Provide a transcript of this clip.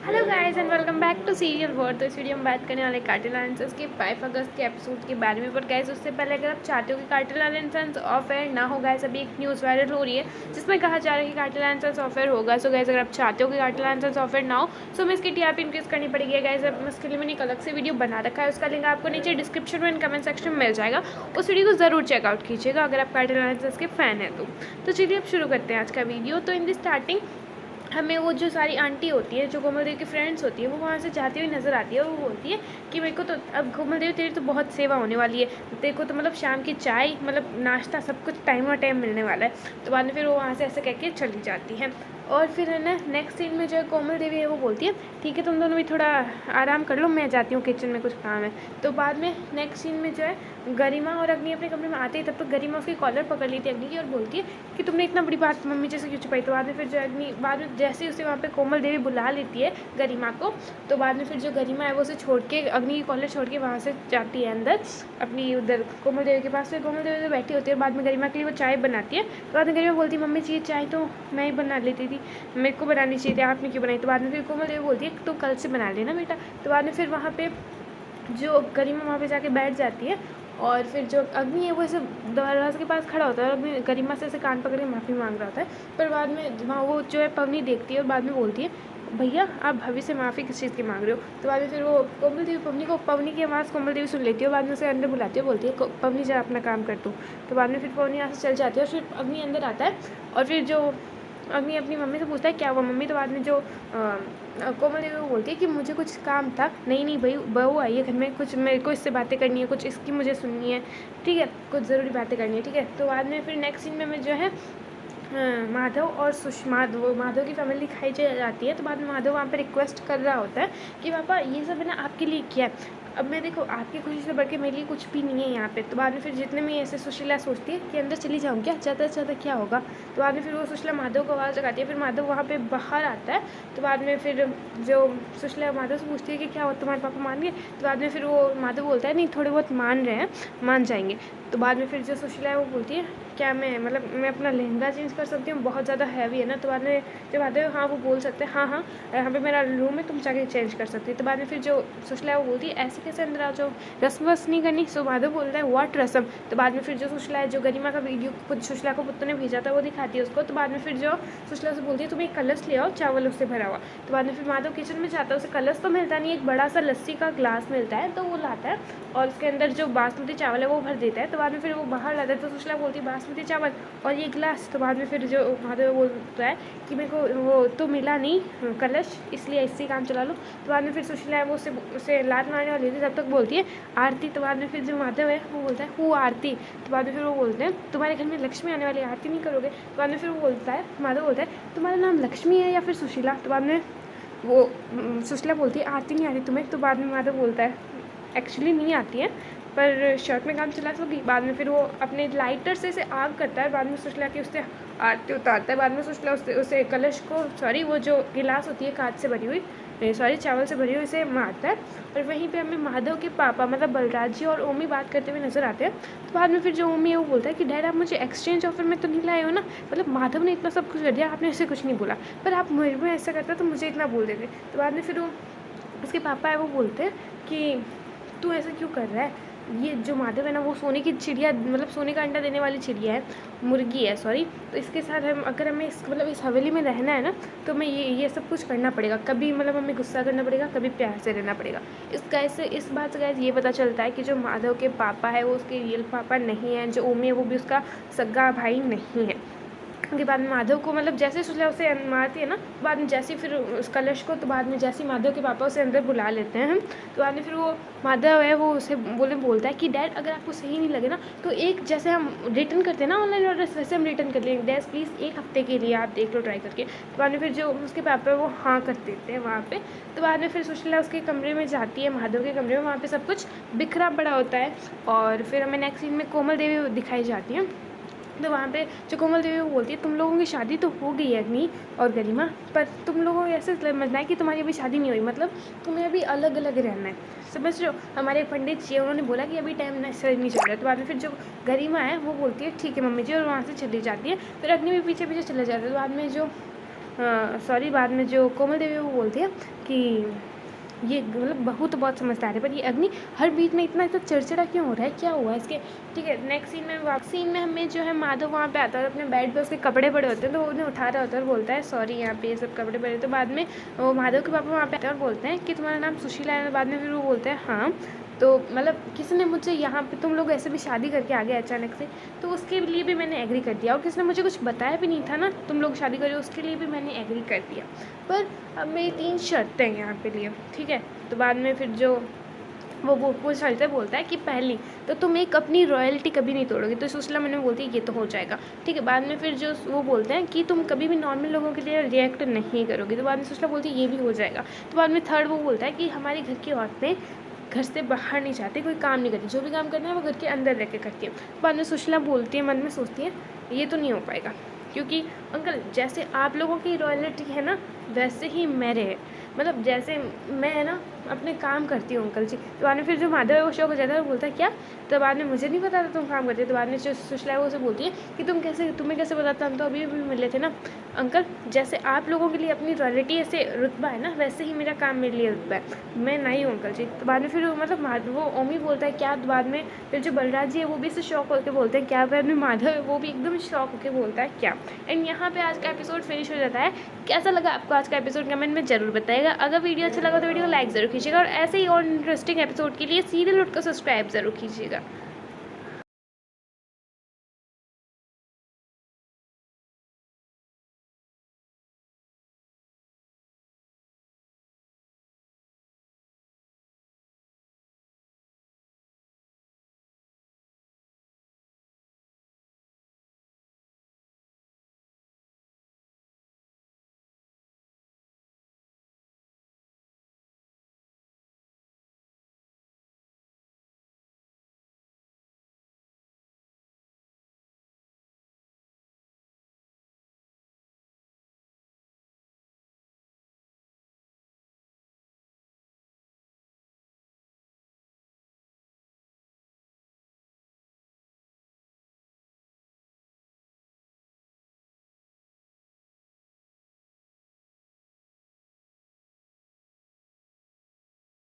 Hello guys and welcome back to serial word. तो इस video में बात करने वाले कार्टल आंसर्स के 5 अगस्त के एपिसोड के बारे में। पर गाइस उससे पहले अगर आप चाहते हो कि कार्टल आंसर्स ऑफ एयर ना हो, गाइस अभी एक न्यूज़ वायरल हो रही है जिसमें कहा जा रहा है कि कार्टल आंसर्स ऑफ एयर होगा। सो गाइस अगर आप चाहते हो कि कार्टल आंसर्स ऑफ एयर ना हो सो मैं इसकी टीआरपी इंक्रीज करनी पड़ेगी। गाइस अब इसके लिए मैंने एक अलग से वीडियो बना रखा है, उसका लिंक आपको नीचे डिस्क्रिप्शन में कमेंट सेक्शन में मिल जाएगा। उस वीडियो को ज़रूर चेकआउट कीजिएगा अगर आप कार्टल आंसर्स के फ़ैन हैं तो चलिए अब शुरू करते हैं आज का वीडियो। तो इन द स्टार्टिंग हमें वो जो सारी आंटी होती है, जो कोमल देवी की फ्रेंड्स होती है, वो वहाँ से जाती हुई नज़र आती है और वो बोलती है कि मेरे को तो अब कोमल देवी तेरी तो बहुत सेवा होने वाली है, तेरे को तो मतलब शाम की चाय मतलब नाश्ता सब कुछ टाइम मिलने वाला है। तो बाद में फिर वो वहाँ से ऐसे कह के चली जाती है। और फिर है ना नेक्स्ट सीन में जो है कोमल देवी है वो बोलती है ठीक है तुम दोनों भी थोड़ा आराम कर लो, मैं जाती हूँ किचन में कुछ काम है। तो बाद में नेक्स्ट सीन में जो है गरिमा और अग्नि अपने कमरे में आते ही तब तक गरिमा उसकी कॉलर पकड़ ली थी अग्नि की और बोलती है कि तुमने इतना बड़ी बात मम्मी जैसे क्यों छुपाई। तो बाद में फिर जो अग्नि बाद में जैसे ही उसे वहाँ पे कोमल देवी बुला लेती है गरिमा को, तो बाद में फिर जो गरिमा है वो उसे छोड़ के अग्नि की कॉलर छोड़ के वहाँ से जाती है अंदर अपनी उधर कोमल देवी के पास। फिर कोमल देवी तो बैठी होती है और बाद में गरिमा के लिए वो चाय बनाती है। तो बाद में गरिमा बोलती है मम्मी जी चाय तो मैं ही बना लेती थी, मेरे को बनानी चाहिए थी, आपने क्यों बनाई। तो बाद में फिर कोमल देवी बोलती है तो कल से बना लेना बेटा। तो बाद में फिर वहाँ पे जो गरिमा वहाँ पे जाके बैठ जाती है और फिर जो अग्नि है वो ऐसे दरवाजे के पास खड़ा होता है और अग्नि गरिमा से ऐसे कान पकड़ के माफ़ी मांग रहा होता है। पर बाद में वहाँ वो जो है पवनी देखती है और बाद में बोलती है भैया आप भाभी से माफ़ी किस चीज़ की मांग रहे हो। तो बाद में फिर वो कोमल देवी पवनी की आवाज़ कोमल देवी सुन लेती है और बाद में उसे अंदर बुलाती है, बोलती है पवनी जा अपना काम कर तू। तो बाद में फिर पवनी यहाँ से चल जाती है और फिर अग्नि अंदर आता है और फिर जो अग्नि अपनी मम्मी से पूछता है क्या हुआ मम्मी। तो बाद में जो कोमल देवी वो बोलती है कि मुझे कुछ काम था। नहीं भाई बहू आई है घर में, कुछ मेरे को इससे बातें करनी है, कुछ इसकी मुझे सुननी है, ठीक है कुछ ज़रूरी बातें करनी है, ठीक है। तो बाद में फिर नेक्स्ट सीन में जो है माधव और सुषमा वो माधव की फैमिली दिखाई जाती है। तो बाद में माधव वहाँ पर रिक्वेस्ट कर रहा होता है कि पापा ये सब है ना आपके लिए किया है, अब मैं देखो आपकी खुशी से बढ़ के मेरे लिए कुछ भी नहीं है यहाँ पे। तो बाद में फिर जितने में ऐसे सुशीला सोचती है कि अंदर चली जाऊँ क्या, ज़्यादा से ज़्यादा क्या होगा। तो बाद में फिर वो सुशीला माधव को आवाज़ लगाती है, फिर माधव वहाँ पे बाहर आता है। तो बाद में फिर जो सुशीला माधव से पूछती है कि क्या हो तुम्हारे पापा मान गए। तो बाद में फिर वो माधव बोलता है नहीं थोड़े बहुत मान रहे हैं, मान जाएंगे। तो बाद में फिर जो सुशीला है वो बोलती है क्या मैं अपना लहंगा चेंज कर सकती हूँ, बहुत ज़्यादा हैवी है ना। तो बाद में जब माधव हाँ वो बोल सकते हैं हाँ यहाँ पे मेरा रूम है तुम जाके चेंज कर सकती है। तो बाद में फिर जो सुशीला है वो बोलती है ऐसे कैसे अंदर आ जाओ, रस्म वस नहीं करनी। सो माधव बोलता है व्हाट रस्म। तो बाद में फिर जो सुशीला है जो गरिमा का वीडियो सुशीला को पुत्तों ने भेजा था वो दिखाती है उसको। तो बाद में फिर जो सुशीला से बोलती है तुम एक कलश ले आओ चावल उससे भरा हुआ। तो बाद में फिर माधव किचन में जाता है, उसे कलश तो मिलता नहीं, एक बड़ा सा लस्सी का ग्लास मिलता है तो वो लाता है और उसके अंदर जो बासमती चावल है वो भर देता है। तो बाद में फिर वो बाहर लाता है तो सुशीला बोलती है बासमती चावल और ये गिलास। तो बाद में फिर जो माधव बोलता है कि मेरे को वो तो मिला नहीं कलश, इसलिए इससे काम चला लो। तो बाद में फिर सुशीला है वो उसे लात मारने वाली थी तब तक बोलती है आरती। तो बाद में फिर जो माधव है वो बोलता है हु आरती। तो बाद में फिर वो बोलते हैं तुम्हारे घर में लक्ष्मी आने वाली, आरती नहीं करोगे। तो बाद में फिर वो बोलता है माधव बोलता है तुम्हारा नाम लक्ष्मी है या फिर सुशीला। तो बाद में वो सुशीला बोलती है आरती नहीं आ रही तुम्हें। तो बाद में माधव बोलता है एक्चुअली नहीं आती है पर शर्ट में काम चला सकी। बाद में फिर वो अपने लाइटर से आग करता है, बाद में सुशीला की उससे आरती उतारता है। बाद में सुशीला उसे कलश को वो जो गिलास होती है कांच से भरी हुई चावल से भरी हुई इसे मारता है। और वहीं पे हमें माधव के पापा मतलब बलराज जी और ओमी बात करते हुए नजर आते हैं। तो बाद में फिर जो ओमी है वो बोलता है कि डैड आप मुझे एक्सचेंज ऑफर में तो नहीं लाए हो ना, मतलब माधव ने इतना सब कुछ कर दिया आपने ऐसे कुछ नहीं बोला, पर आप मेरे में ऐसा करता तो मुझे इतना बोल देते। तो बाद में फिर वो उसके पापा है वो बोलते हैं कि तू ऐसा क्यों कर रहा है, ये जो माधव है ना वो सोने की चिड़िया मतलब सोने का अंडा देने वाली चिड़िया है, मुर्गी है सॉरी। तो इसके साथ अगर हमें इस हवेली में रहना है ना तो हमें ये सब कुछ करना पड़ेगा, कभी मतलब हमें गुस्सा करना पड़ेगा, कभी प्यार से रहना पड़ेगा। इस बात से गाइस ये पता चलता है कि जो माधव के पापा है वो उसके रियल पापा नहीं है, जो ओमी है वो भी उसका सगा भाई नहीं है। के बाद में माधव को मतलब जैसे सुशीला उसे मारती है ना तो बाद में जैसे फिर उस कलश को तो बाद में जैसे माधव के पापा उसे अंदर बुला लेते हैं तो बाद में फिर वो माधव है वो उसे बोलता है कि डैड अगर आपको सही नहीं लगे ना तो एक जैसे हम रिटर्न करते हैं ना ऑनलाइन ऑर्डर वैसे हम रिटर्न कर लेंगे, डैड प्लीज़ एक हफ्ते के लिए आप देख लो ट्राई करके। तो बाद में फिर जो उसके पापा है वो हाँ कर देते हैं वहाँ पे। तो बाद में फिर सुशीला उसके कमरे में जाती है माधव के कमरे में, वहाँ पे सब कुछ बिखरा पड़ा होता है। और फिर हमें नेक्स्ट सीन में कोमल देवी दिखाई जाती है। तो वहाँ पे जो कोमल देवी वो बोलती है तुम लोगों की शादी तो हो गई है अग्नि और गरिमा, पर तुम लोगों को ऐसे समझना है कि तुम्हारी अभी शादी नहीं हुई, मतलब तुम्हें अभी अलग अलग रहना है, समझ रहे हो। हमारे पंडित जी उन्होंने बोला कि अभी टाइम सही नहीं चल रहा है। तो बाद में फिर जो गरिमा है वो बोलती है ठीक है मम्मी जी और वहाँ से चली जाती है। फिर अग्नि भी पीछे पीछे चले जाते हैं। तो बाद में जो सॉरी बाद में जो कोमल देवी वो बोलती है कि ये मतलब बहू तो बहुत समझदार है, पर ये अग्नि हर बीच में इतना चिड़चिड़ा क्यों हो रहा है, क्या हुआ है इसके। ठीक है, नेक्स्ट सीन में हमें जो है माधव वहाँ पे आता है, अपने बेड पे उसके कपड़े पड़े होते हैं, तो उन्हें उठा रहा होता है और बोलता है सॉरी यहाँ पे ये सब कपड़े पड़े। तो बाद में वो माधव के पापा वहाँ पे आते हैं और बोलते हैं कि तुम्हारा नाम सुशीला है। बाद में फिर वो बोलते हैं हाँ, तो मतलब किसी ने मुझे यहाँ पे तुम लोग ऐसे भी शादी करके आ गए अचानक से, तो उसके लिए भी मैंने एग्री कर दिया, और किसी ने मुझे कुछ बताया भी नहीं था ना तुम लोग शादी करो, उसके लिए भी मैंने एग्री कर दिया। पर अब मेरी 3 शर्तें हैं यहाँ पे लिए। ठीक है, तो बाद में फिर जो वो शर्तें बोलता है कि पहली तो तुम एक अपनी रॉयल्टी कभी नहीं तोड़ोगे, तो सुशीला मैंने बोलती है ये तो हो जाएगा। ठीक है, बाद में फिर जो वो बोलते हैं कि तुम कभी भी नॉर्मल लोगों के लिए रिएक्ट नहीं करोगे, तो बाद में सुशीला बोलती है ये भी हो जाएगा। तो बाद में थर्ड वो बोलता है कि हमारी घर की औरतें घर से बाहर नहीं जाती, कोई काम नहीं करती, जो भी काम करना है वो घर के अंदर रह के करती है। बाद में सुशीला बोलती है, मन में सोचती है ये तो नहीं हो पाएगा, क्योंकि अंकल जैसे आप लोगों की रॉयल्टी है ना वैसे ही मेरे है, मतलब जैसे मैं है ना अपने काम करती हूँ अंकल जी। तो बाद में फिर जो माधव है वो शौक हो जाता है और बोलता है क्या, तो बाद में मुझे नहीं पता था तुम काम करते। तो बाद में जो सुशीला है वो उसे बोलती है कि तुम्हें कैसे पता था, हम तो अभी मिले थे ना अंकल, जैसे आप लोगों के लिए अपनी रॉयल्टी ऐसे रुतबा है ना वैसे ही मेरा काम मेरे लिए रुतबा है, मैं नहीं हूँ अंकल जी। तो बाद में फिर मतलब वो ओमी बोलता है क्या, तो बाद में फिर जो बलराज जी है वो भी इससे शौक होकर बोलते हैं क्या, बाद में माधव है वो भी एकदम शौक होकर बोलता है क्या। एंड यहाँ पे आज का एपिसोड फिनिश हो जाता है। कैसा लगा आपको आज का एपिसोड कमेंट में जरूर बताइएगा। अगर वीडियो अच्छा लगा तो वीडियो को लाइक ज़रूर कीजिएगा, और ऐसे ही और इंटरेस्टिंग एपिसोड के लिए सीरियल नोट को सब्सक्राइब ज़रूर कीजिएगा।